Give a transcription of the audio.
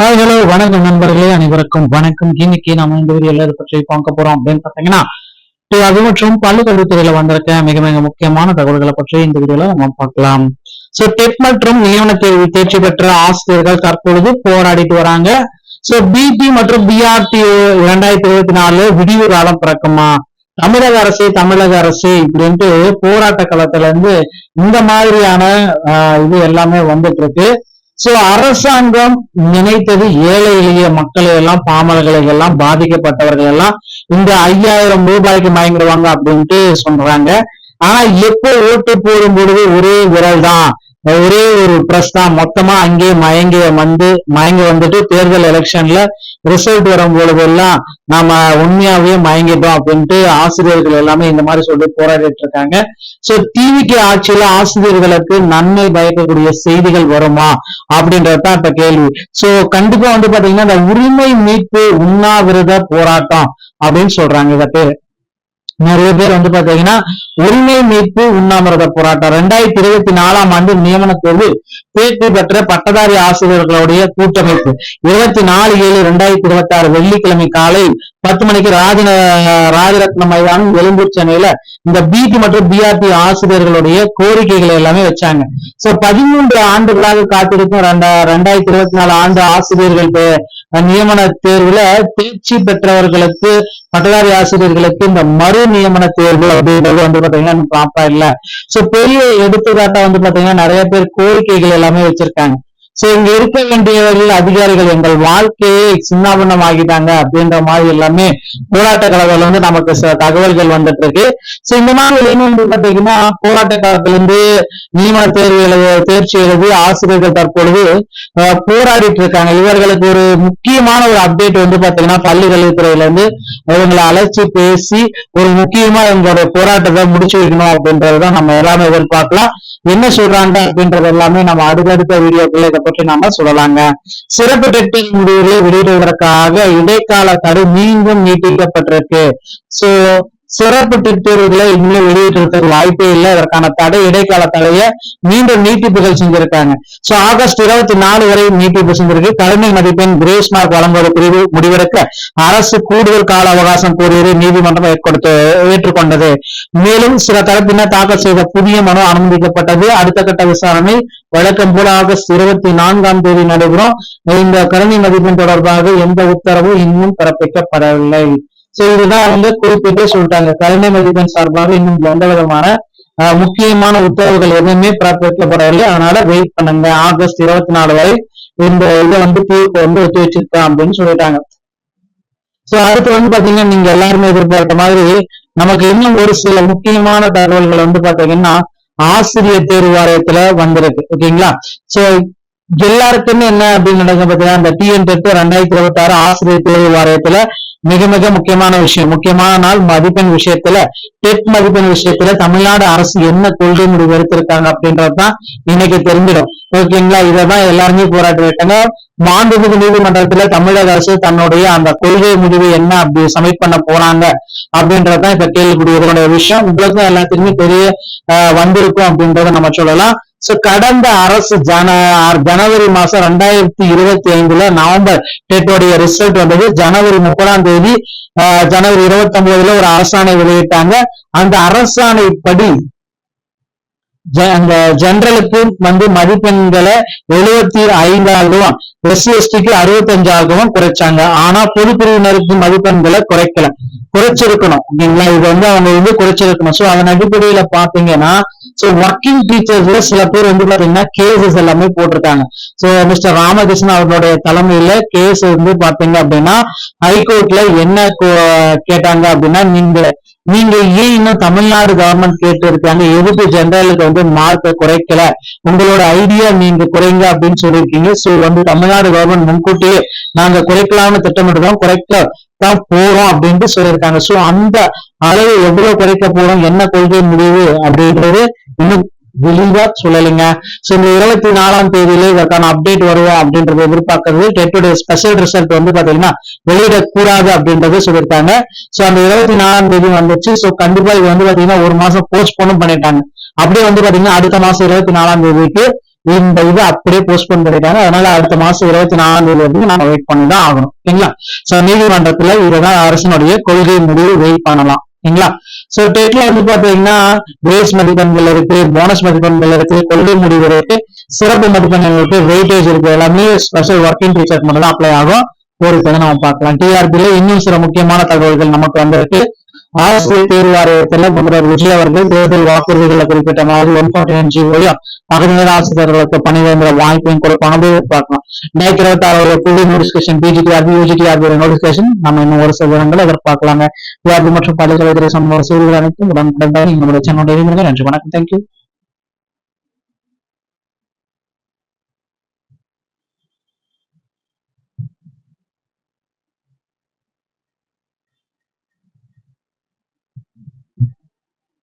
Hi hello வணக்கம் நண்பர்களே, அனைவருக்கும் வணக்கம். இன்னைக்கு நம்ம இந்த வீடியோல இதை பற்றி பார்க்க போறோம் அப்படின்னு பாத்தீங்கன்னா, அது மற்றும் பள்ளிக்கல்வித்துறையில வந்திருக்க மிக மிக முக்கியமான தகவல்களை பற்றி இந்த வீடியோல நம்ம பார்க்கலாம். சோ டெட் மற்றும் நியமன தேர்வு தேர்ச்சி பெற்ற ஆசிரியர்கள் தற்பொழுது போராடிட்டு வராங்க. சோ பிபி மற்றும் பிஆர்டி 2024 விடிவு காலம் பிறக்குமா, தமிழக அரசு இப்படின்ட்டு போராட்ட களத்துல இருந்து இந்த மாதிரியான இது எல்லாமே வந்துட்டு இருக்கு. சோ அரசாங்கம் நினைத்தது ஏழை எளிய மக்களை எல்லாம், பாமரர்களை எல்லாம், பாதிக்கப்பட்டவர்கள் எல்லாம் இந்த 5000 ரூபாய்க்கு மயங்கிடுவாங்க அப்படின்ட்டு சொல்றாங்க. ஆனா எப்போ ஓட்டு போடும் பொழுது ஒரே விரல் தான், ஒரே ஒரு பிரஸ் தான் மொத்தமா அங்கேயே மயங்கி வந்துட்டு தேர்தல் எலெக்ஷன்ல ரிசல்ட் வரும் பொழுது எல்லாம் நாம உண்மையாவே மயங்கிட்டோம் அப்படின்ட்டு ஆசிரியர்கள் எல்லாமே இந்த மாதிரி சொல்லி போராடிட்டு இருக்காங்க. சோ டிவிக்கு ஆட்சியில ஆசிரியர்களுக்கு நன்மை பயக்கக்கூடிய செய்திகள் வருமா அப்படின்றதுதான் இப்ப கேள்வி. சோ கண்டிப்பா பாத்தீங்கன்னா இந்த உரிமை மீட்பு உண்ணாவிரத போராட்டம் அப்படின்னு சொல்றாங்க. இத பேரு நிறைய பேர் பாத்தீங்கன்னா உரிமை மீட்பு உண்ணாவிரத போராட்டம் 2024 நியமன தேர்வு தேர்ச்சி பெற்ற பட்டதாரி ஆசிரியர்களுடைய கூட்டமைப்பு 24/7/2026 வெள்ளிக்கிழமை காலை 10 மணிக்கு ராஜரத்ன மைதானம் எழும்பூர் சென்னையில இந்த பிடி மற்றும் பிஆர்டி ஆசிரியர்களுடைய கோரிக்கைகளை எல்லாமே வச்சாங்க. சோ 13 ஆண்டுகளாக காத்திருக்கும் 2024 ஆண்டு ஆசிரியர்கள் நியமன தேர்வுல தேர்ச்சி பெற்றவர்களுக்கு, பட்டதாரி ஆசிரியர்களுக்கு இந்த மறு நியமன தேர்வு அப்படின்றது பாத்தீங்கன்னா ப்ராப்பரா இல்ல. சோ பெரிய எடுத்துக்காட்டா பாத்தீங்கன்னா நிறைய பேர் கோரிக்கைகள் எல்லாமே வச்சிருக்காங்க. சோ இங்க இருக்க வேண்டியவர்கள் அதிகாரிகள் எங்கள் வாழ்க்கையை சின்னாபின்னம் ஆகிட்டாங்க அப்படின்ற மாதிரி எல்லாமே போராட்ட கலவையில நமக்கு சில தகவல்கள் வந்துட்டு இருக்கு. சோ இந்த மாதிரி பாத்தீங்கன்னா போராட்ட காலத்துல இருந்து நியமன தேர்ச்சி எழுதி ஆசிரியர்கள் தற்பொழுது போராடிட்டு இருக்காங்க. இவர்களுக்கு ஒரு முக்கியமான ஒரு அப்டேட் பாத்தீங்கன்னா பள்ளிக்கல்வித்துறையில இருந்து இவங்களை அழைச்சி பேசி ஒரு முக்கியமா எங்களுடைய போராட்டத்தை முடிச்சு வைக்கணும் அப்படின்றதுதான் நம்ம எல்லாமே எதிர்பார்க்கலாம். என்ன சொல்றாங்க அப்படின்றது எல்லாமே நம்ம அடுத்தடுத்த வீடியோக்கள் இதை பற்றி நாம சொல்லலாங்க. சிறப்பு டெட் முடிவுகளை வெளியிடுவதற்காக இடைக்கால தடை மீண்டும் நீட்டிக்கப்பட்டிருக்கு. சோ சிறப்பு தேர்வுகளை இன்னும் வெளியிட்டிருக்க வாய்ப்பே இல்லை. இதற்கான இடைக்கால தடையை மீண்டும் நீட்டிப்புகள் செஞ்சிருக்காங்க. சோ ஆகஸ்ட் 24 வரை நீட்டிப்பு செஞ்சிருக்கு. கருணை மதிப்பெண் கிரேஸ் மார்க் வழங்குவது பிரிவு முடிவெடுக்க அரசு கூடுதல் கால அவகாசம் கோரியது நீதிமன்றம் ஏற்றுக்கொண்டது. மேலும் சில தரப்பினர் தாக்கல் செய்த புதிய மனு அனுமதிக்கப்பட்டது. அடுத்த கட்ட விசாரணை வழக்கம் போல ஆகஸ்ட் 24 நடைபெறும். இந்த கருணை மதிப்பெண் தொடர்பாக எந்த உத்தரவும் இன்னும் பிறப்பிக்கப்படவில்லை. சோ இதுதான் குறிப்பிட்டு சொல்லிட்டாங்க. கருணை மதிப்பெண் சார்பாக இன்னும் எந்த விதமான முக்கியமான உத்தரவுகள் எதுவுமே பிறப்பிக்கப்படவில்லை. அதனால வெயிட் பண்ணுங்க, ஆகஸ்ட் 24 வரை இந்த இதை தீர்ப்பு ஒத்தி வச்சிருக்கேன் அப்படின்னு சொல்லிட்டாங்க. சோ அடுத்து பாத்தீங்கன்னா நீங்க எல்லாருமே எதிர்பார்த்த மாதிரி நமக்கு இன்னும் ஒரு சில முக்கியமான தகவல்கள் பாத்தீங்கன்னா ஆசிரியர் தேர்வு வாரியத்துல வந்திருக்கு. ஓகேங்களா? சோ எல்லாருக்குமே என்ன அப்படின்னு நடக்கும் பாத்தீங்கன்னா இந்த டிஎன் டெட் 2026 ஆசிரியர் தேர்வு வாரியத்துல மிக மிக முக்கியமான விஷயம், முக்கியமான நாள் மதிப்பெண் விஷயத்துல, டெட் மதிப்பெண் விஷயத்துல தமிழ்நாடு அரசு என்ன கொள்கை முடிவு எடுத்திருக்காங்க அப்படின்றதுதான் இன்னைக்கு தெரிஞ்சிடும். ஓகேங்களா? இததான் எல்லாருமே போராட்டி விட்டாங்க. மாண்புமிகு நீதிமன்றத்துல தமிழக அரசு தன்னுடைய அந்த கொள்கை முடிவு என்ன அப்படி சப்மிட் பண்ண போறாங்க அப்படின்றதுதான் இப்ப கேள்விக்குரிய விஷயம். உங்களுக்கும் எல்லாத்துக்குமே தெரிய வந்திருக்கும் அப்படின்றத நம்ம சொல்லலாம். சோ கடந்த அரசு ஜனவரி மாசம் 2025 நவம்பர் டெட்டோடைய ரிசல்ட் வந்தது. ஜனவரி 30 ஜனவரி 29 ஒரு அரசாணை வெளியிட்டாங்க. அந்த அரசாணைப்படி அந்த ஜெனரலுக்கு மதிப்பெண்களை 75ஆகவும், SC/STக்கு 65ஆகவும் குறைச்சாங்க. ஆனா பொது பிரிவினருக்கு மதிப்பெண்களை குறைச்சிருக்கணும். ஓகேங்களா? இது அவங்க குறைச்சிருக்கணும். சோ அதன் அடிப்படையில பாத்தீங்கன்னா ஒர்க்கிங் டீச்சர்ஸ்ல சில பேர் பாத்தீங்கன்னா கேசஸ் எல்லாமே போட்டிருக்காங்க. சோ மிஸ்டர் ராமகிருஷ்ணன் அவர்களுடைய தலைமையில கேஸ் பாத்தீங்க அப்படின்னா ஹைகோர்ட்ல என்ன கேட்டாங்க அப்படின்னா, நீங்க ஏன் இன்னும் தமிழ்நாடு கவர்மெண்ட் கேட்டு இருக்காங்க, எதுக்கு ஜெனரலுக்கு மார்க்க குறைக்கல, உங்களோட ஐடியா நீங்க குறைங்க அப்படின்னு சொல்லியிருக்கீங்க. சோ தமிழ்நாடு கவர்மெண்ட் முன்கூட்டியே நாங்க குறைக்கலாம்னு திட்டமிட்டுதான் தான் போறோம் அப்படின்ட்டு சொல்லியிருக்காங்க. சோ அந்த அளவு எவ்வளவு குறைக்க போறோம், என்ன கொள்கை முடிவு அப்படின்றது இன்னும் விரிவா சொல்லலைங்க. சோ இந்த 24 இதற்கான அப்டேட் வருவோம் அப்படின்றத எதிர்பார்க்கறது. டெட்டுடைய ஸ்பெஷல் ரிசல்ட் பாத்தீங்கன்னா வெளியிடக்கூடாது அப்படின்றது சொல்லியிருக்காங்க. சோ அந்த 24 வந்துச்சு. சோ கண்டிப்பா இது பாத்தீங்கன்னா ஒரு மாசம் போஸ்ட்போனும் பண்ணிட்டாங்க. அப்படியே பாத்தீங்கன்னா அடுத்த மாசம் 24 இந்த இது அப்படியே போஸ்ட்போன் பண்ணிட்டாங்க. அதனால அடுத்த மாசம் 24ஆம் தேதி வரைக்கும் நம்ம வெயிட் பண்ணி தான் ஆகணும். ஓகேங்களா? சோ நீதிமன்றத்துல இதுதான் அரசினுடைய கொள்கை முடிவு வெயிட் பண்ணலாம். ஓகேங்களா? சோ டெட்ல வந்து பாத்தீங்கன்னா பேஸ் மதிப்பெண்கள் இருக்கு, போனஸ் மதிப்பெண்கள் இருக்கு, கொள்கை முடிவு இருக்கு, சிறப்பு மதிப்பெண்கள் இருக்கு, வெயிட்டேஜ் இருக்கு. எல்லாமே ஸ்பெஷல் ஒர்க்கிங் டீச்சர் மட்டும் தான் அப்ளை ஆகும். ஒரு நம்ம பார்க்கலாம். டிஆர்பில இன்னும் சில முக்கியமான தகவல்கள் நமக்கு வந்திருக்கு. ஆசிரியர் தேர்வு வாரியத்துல முதல்வர் விஜய் அவர்கள் தேர்தல் வாக்குறுதிகளை குறிப்பிட்ட மாதிரி 149 பகுதிநேர ஆசிரியர்களுக்கு பணிவேந்திர வாய்ப்பையும் கொடுப்பாங்க பார்க்கலாம். 2026 புதிய நோட்டிபிகேஷன் பிஜிடிஆர்பி யூஜிடிஆர்பி நோட்டிபிகேஷன் நம்ம இன்னும் ஒரு சில தினங்கள் எதிர்பார்க்கலாங்க. டிஆர்பி மற்றும் பள்ளிக்கல்வித்துறை சம்பந்த செய்திகள் அனைத்தும் உடனுக்குடன் நம்மளுடைய சேனலுடைய நன்றி. வணக்கம். தேங்க்யூ.